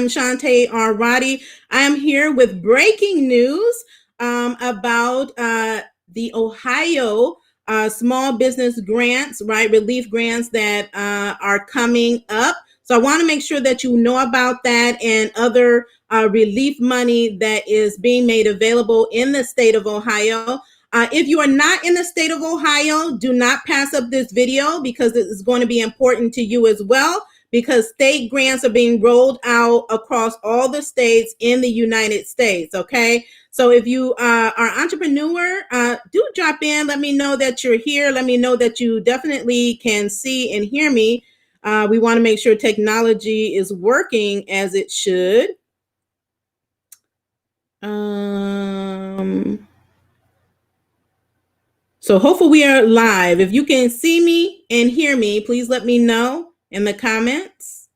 am Shantae R. Roddy. I am here with breaking news about the Ohio small business grants, right? Relief grants that are coming up. So I want to make sure that you know about that and other relief money that is being made available in the state of Ohio. If you are not in the state of Ohio, do not pass up this video because it is going to be important to you as well, because state grants are being rolled out across all the states in the United States, okay? So if you are an entrepreneur, do drop in. Let me know that you're here. Let me know that you definitely can see and hear me. We want to make sure technology is working as it should. So hopefully we are live. If you can see me and hear me, please let me know in the comments.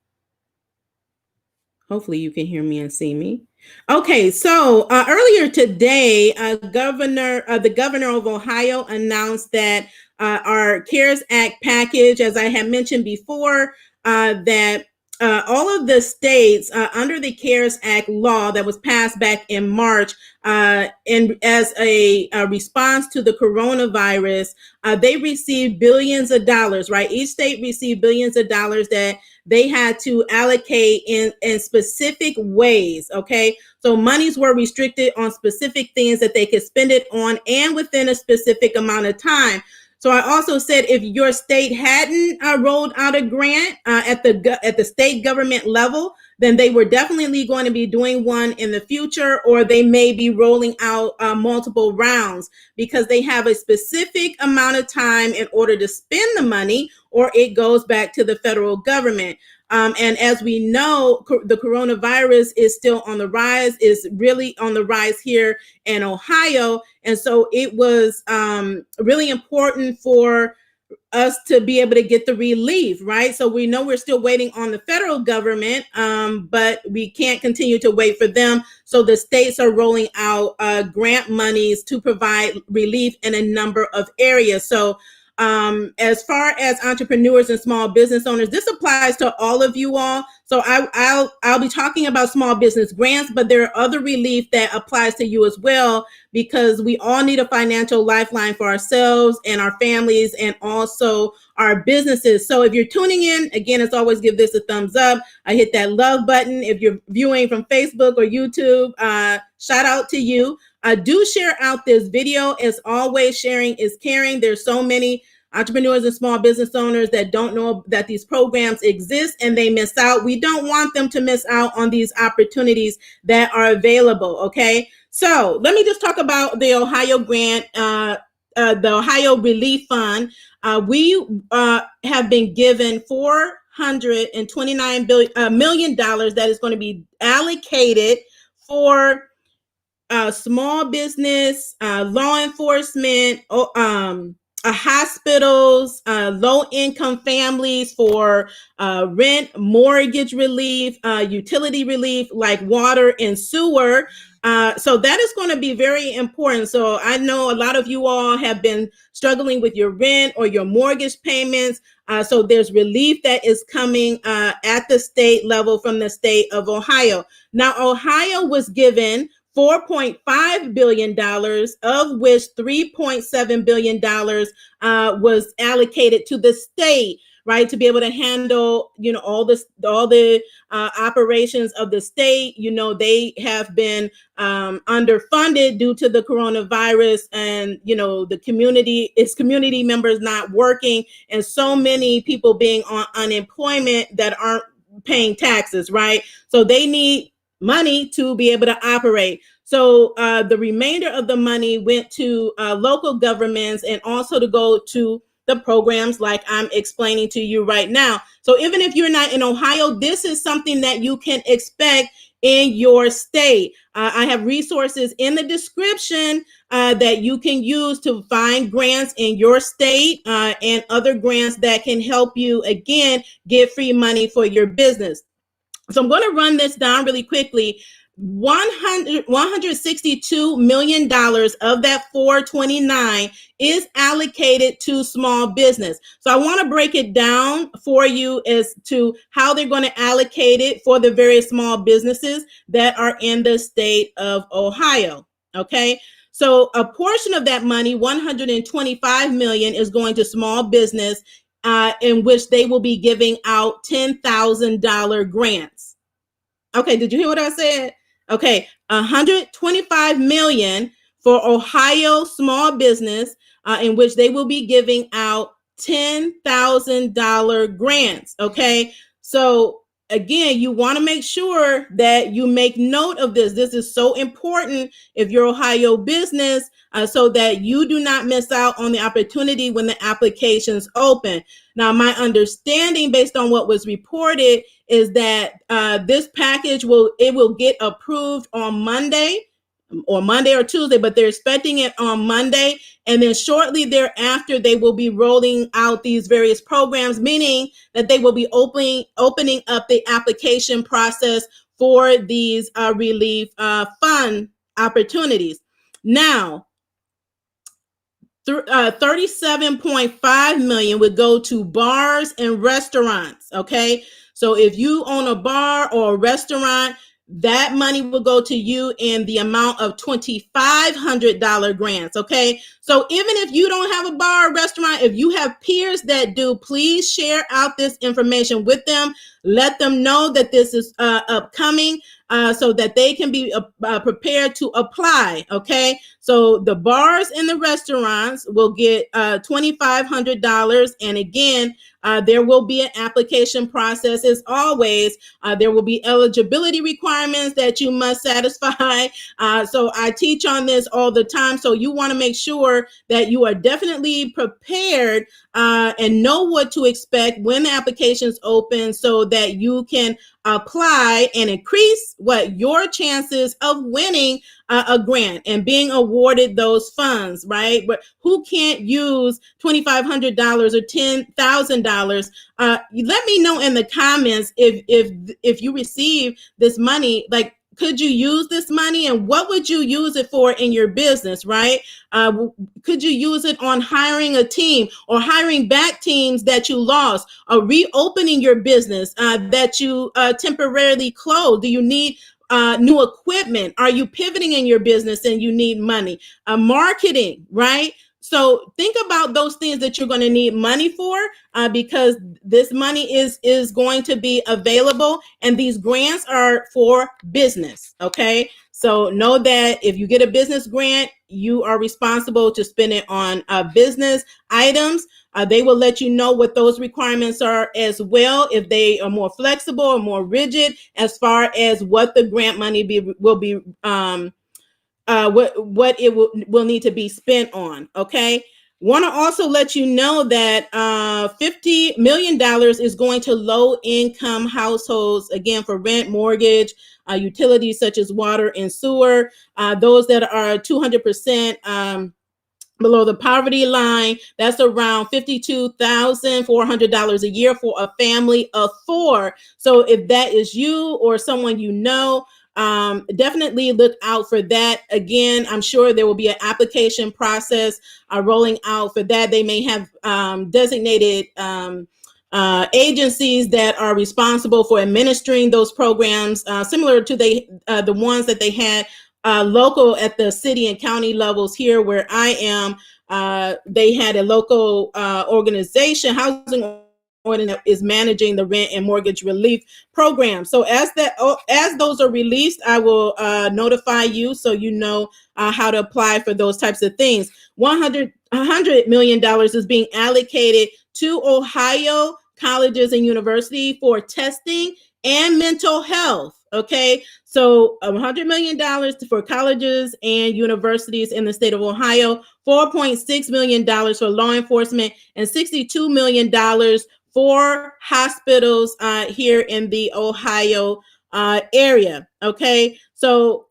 Hopefully you can hear me and see me. Okay, so earlier today, the governor of Ohio announced that our CARES Act package, as I had mentioned before, that all of the states under the CARES Act law that was passed back in March, and as a response to the coronavirus, they received billions of dollars, right? Each state received billions of dollars that they had to allocate in specific ways, okay? So monies were restricted on specific things that they could spend it on and within a specific amount of time. So I also said if your state hadn't rolled out a grant at the state government level, then they were definitely going to be doing one in the future, or they may be rolling out multiple rounds because they have a specific amount of time in order to spend the money, or it goes back to the federal government. And as we know, the coronavirus is still on the rise, is really on the rise here in Ohio. And so it was really important for us to be able to get the relief, right? So we know we're still waiting on the federal government, but we can't continue to wait for them. So the states are rolling out grant monies to provide relief in a number of areas. So as far as entrepreneurs and small business owners, this applies to all of you all. So I'll be talking about small business grants, but there are other relief that applies to you as well, because we all need a financial lifeline for ourselves and our families and also our businesses. So if you're tuning in, again, as always, give this a thumbs up. I hit that love button. If you're viewing from Facebook or YouTube, shout out to you. Do share out this video. As always, sharing is caring. There's so many entrepreneurs and small business owners that don't know that these programs exist and they miss out. We don't want them to miss out on these opportunities that are available, okay? So let me just talk about the Ohio grant, the Ohio Relief Fund. We have been given $429 million that is going to be allocated for small business, law enforcement, hospitals, low-income families, for rent, mortgage relief, utility relief like water and sewer. So that is going to be very important. So I know a lot of you all have been struggling with your rent or your mortgage payments. So there's relief that is coming at the state level from the state of Ohio. Now, Ohio was given $4.5 billion, of which $3.7 billion was allocated to the state, right, to be able to handle, all the operations of the state. They have been underfunded due to the coronavirus, and the community members not working, and so many people being on unemployment that aren't paying taxes, right? So they need money to be able to operate. So the remainder of the money went to local governments and also to go to the programs like I'm explaining to you right now. So even if you're not in Ohio, this is something that you can expect in your state. I have resources in the description that you can use to find grants in your state and other grants that can help you, again, get free money for your business. So I'm going to run this down really quickly. $162 million of that 429 is allocated to small business. So I want to break it down for you as to how they're going to allocate it for the various small businesses that are in the state of Ohio. Okay. So a portion of that money, 125 million, is going to small business, in which they will be giving out $10,000 grants. Okay, did you hear what I said? Okay, 125 million for Ohio small business, in which they will be giving out $10,000 grants. Okay, so again, you want to make sure that you make note of this. This is so important if you're Ohio business, so that you do not miss out on the opportunity when the applications open. Now, my understanding, based on what was reported, is that this package will get approved on Monday or Tuesday, but they're expecting it on Monday. And then shortly thereafter, they will be rolling out these various programs, meaning that they will be opening up the application process for these relief fund opportunities. Now, 37.5 million would go to bars and restaurants. Okay, so if you own a bar or a restaurant, that money will go to you in the amount of $2,500 grants. Okay, so even if you don't have a bar or restaurant, if you have peers that do, please share out this information with them. Let them know that this is upcoming, so that they can be prepared to apply. Okay, so the bars and the restaurants will get $2,500, and again, there will be an application process. As always, there will be eligibility requirements that you must satisfy. So I teach on this all the time. So you want to make sure that you are definitely prepared and know what to expect when the applications open, so that you can apply and increase your chances of winning a grant and being awarded those funds, right? But who can't use $2,500 or $10,000? Let me know in the comments if you receive this money. Like, could you use this money, and what would you use it for in your business, right? Could you use it on hiring a team, or hiring back teams that you lost, or reopening your business that you temporarily closed? Do you need new equipment? Are you pivoting in your business and you need money? Marketing, right? So think about those things that you're going to need money for, because this money is going to be available, and these grants are for business. Okay, so know that if you get a business grant, you are responsible to spend it on business items. They will let you know what those requirements are as well, if they are more flexible or more rigid as far as what the grant money will be what it will need to be spent on. Okay, want to also let you know that $50 million is going to low income households, again, for rent, mortgage, utilities such as water and sewer, those that are 200% below the poverty line. That's around $52,400 a year for a family of four. So if that is you or someone you know, definitely look out for that. Again, I'm sure there will be an application process rolling out for that. They may have designated agencies that are responsible for administering those programs, similar to the ones that they had local at the city and county levels. Here where I am, they had a local organization, housing that is managing the rent and mortgage relief program. So as those are released, I will notify you, so you know how to apply for those types of things. $100 million is being allocated to Ohio colleges and universities for testing and mental health. Okay, so $100 million for colleges and universities in the state of Ohio, $4.6 million for law enforcement, and $62 million for hospitals here in the Ohio area. Okay, so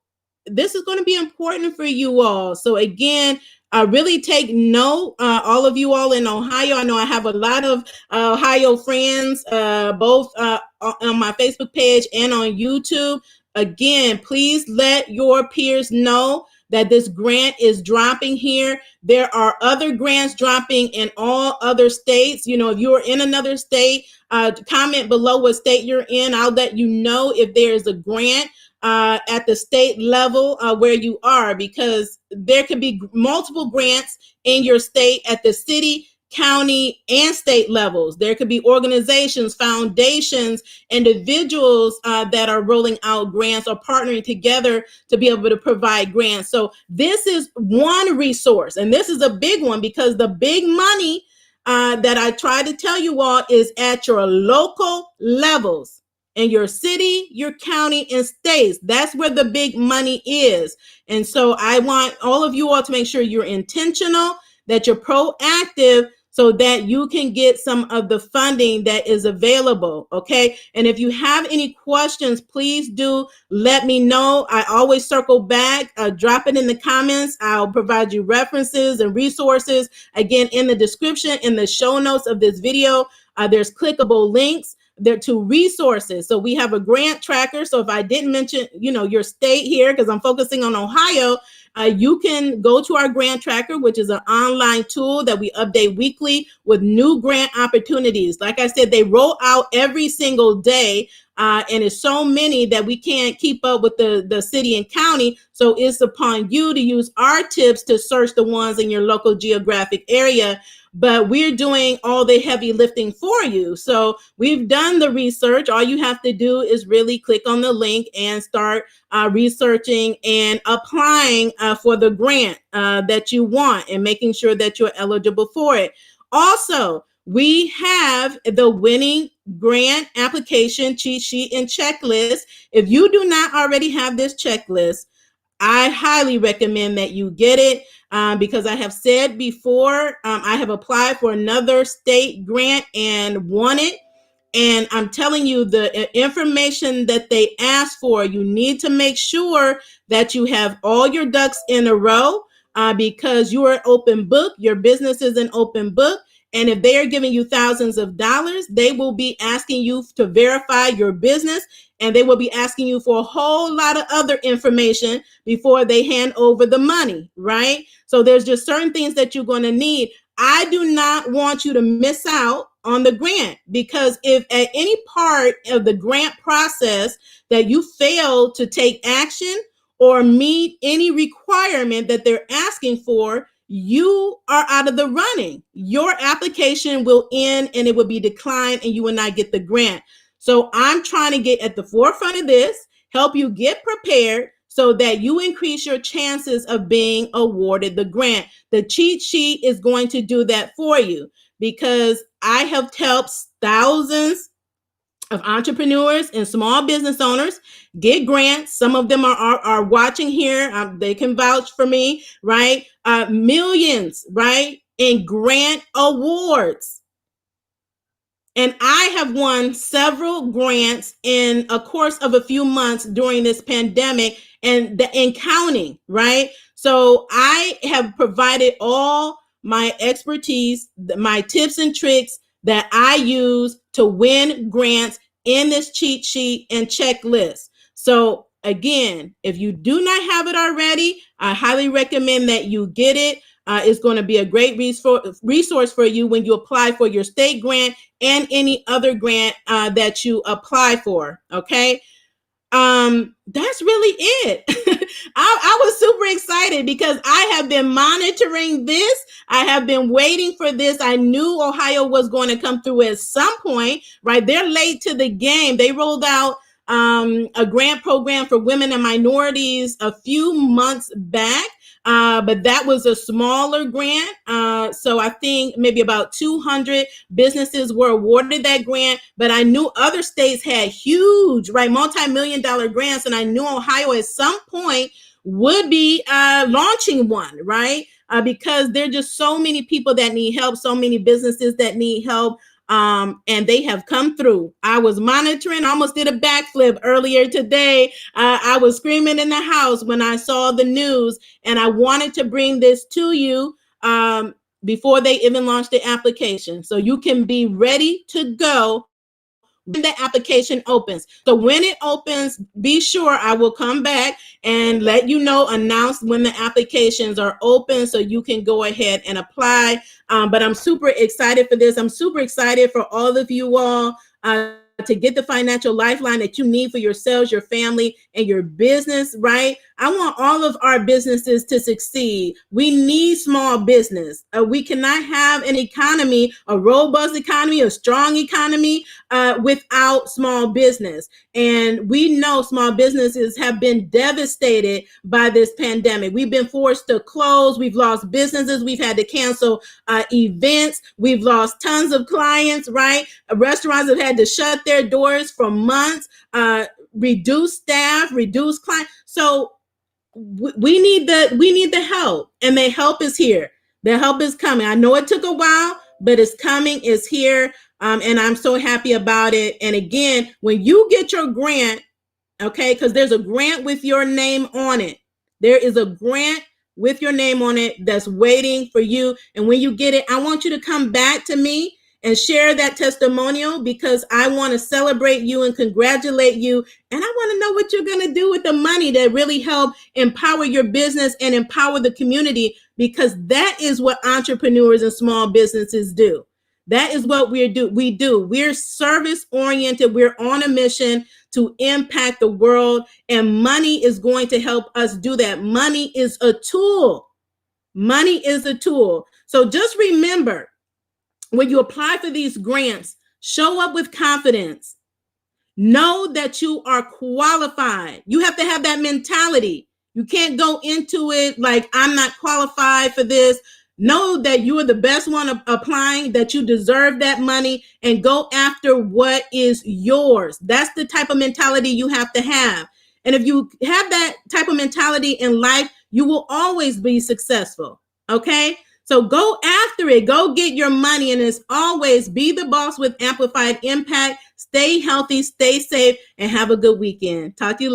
this is going to be important for you all. So again, really take note, all of you all in Ohio. I know I have a lot of Ohio friends, both on my Facebook page and on YouTube. Again, please let your peers know that this grant is dropping here. There are other grants dropping in all other states. You know, if you're in another state, comment below what state you're in. I'll let you know if there's a grant at the state level where you are, because there could be multiple grants in your state at the city, county, and state levels. There could be organizations, foundations, individuals that are rolling out grants or partnering together to be able to provide grants. So this is one resource, and this is a big one, because the big money that I try to tell you all is at your local levels. In your city, your county, and states. That's where the big money is. And so I want all of you all to make sure you're intentional, that you're proactive, so that you can get some of the funding that is available, okay? And if you have any questions, please do let me know. I always circle back, drop it in the comments. I'll provide you references and resources. Again, in the description, in the show notes of this video, there's clickable links there to resources. So we have a grant tracker. So if I didn't mention, you know, your state here, because I'm focusing on Ohio, you can go to our grant tracker, which is an online tool that we update weekly with new grant opportunities. Like I said, they roll out every single day, and it's so many that we can't keep up with the city and county. So it's upon you to use our tips to search the ones in your local geographic area. But we're doing all the heavy lifting for you. So we've done the research. All you have to do is really click on the link and start researching and applying for the grant that you want, and making sure that you're eligible for it. Also, we have the winning grant application cheat sheet and checklist. If you do not already have this checklist, I highly recommend that you get it, because I have said before, I have applied for another state grant and won it. And I'm telling you, the information that they ask for, you need to make sure that you have all your ducks in a row, because you are an open book. Your business is an open book. And if they are giving you thousands of dollars, they will be asking you to verify your business, and they will be asking you for a whole lot of other information before they hand over the money, right? So there's just certain things that you're going to need. I do not want you to miss out on the grant, because if at any part of the grant process that you fail to take action or meet any requirement that they're asking for, you are out of the running. Your application will end and it will be declined, and you will not get the grant. So I'm trying to get at the forefront of this, help you get prepared so that you increase your chances of being awarded the grant. The cheat sheet is going to do that for you, because I have helped thousands of entrepreneurs and small business owners get grants. Some of them are watching here. They can vouch for me, right? Millions, right? In grant awards. And I have won several grants in a course of a few months during this pandemic and counting, right? So I have provided all my expertise, my tips and tricks that I use to win grants in this cheat sheet and checklist. So again, if you do not have it already, I highly recommend that you get it. It's going to be a great resource for you when you apply for your state grant and any other grant that you apply for. Okay. That's really it. I was super excited because I have been monitoring this. I have been waiting for this. I knew Ohio was going to come through at some point, right? They're late to the game. They rolled out a grant program for women and minorities a few months back. But that was a smaller grant. So I think maybe about 200 businesses were awarded that grant, but I knew other states had huge, right, multi-million-dollar grants. And I knew Ohio at some point would be launching one, right? Because there are just so many people that need help, so many businesses that need help. and they have come through. I was monitoring, almost did a backflip earlier today. I was screaming in the house when I saw the news, and I wanted to bring this to you before they even launch the application, so you can be ready to go when the application opens. So when it opens, be sure I will come back and let you know, announce when the applications are open so you can go ahead and apply. But I'm super excited for this. I'm super excited for all of you all to get the financial lifeline that you need for yourselves, your family, and your business, right? I want all of our businesses to succeed. We need small business. We cannot have an economy, a robust economy, a strong economy without small business. And we know small businesses have been devastated by this pandemic. We've been forced to close. We've lost businesses. We've had to cancel events. We've lost tons of clients, right? Restaurants have had to shut their doors for months, reduce staff, reduce clients. So we need the help, and the help is here. The help is coming. I know it took a while, but it's coming, it's here. And I'm so happy about it. And again, when you get your grant, okay, because there's a grant with your name on it. There is a grant with your name on it that's waiting for you. And when you get it, I want you to come back to me and share that testimonial, because I want to celebrate you and congratulate you. And I want to know what you're going to do with the money that really help empower your business and empower the community, because that is what entrepreneurs and small businesses do. That is what we do. We're service oriented. We're on a mission to impact the world, and money is going to help us do that. Money is a tool. Money is a tool. So just remember, when you apply for these grants, show up with confidence. Know that you are qualified. You have to have that mentality. You can't go into it like, I'm not qualified for this. Know that you are the best one applying, that you deserve that money, and go after what is yours. That's the type of mentality you have to have. And if you have that type of mentality in life, you will always be successful. Okay? So go after it. Go get your money. And as always, be the boss with amplified impact. Stay healthy, stay safe, and have a good weekend. Talk to you later.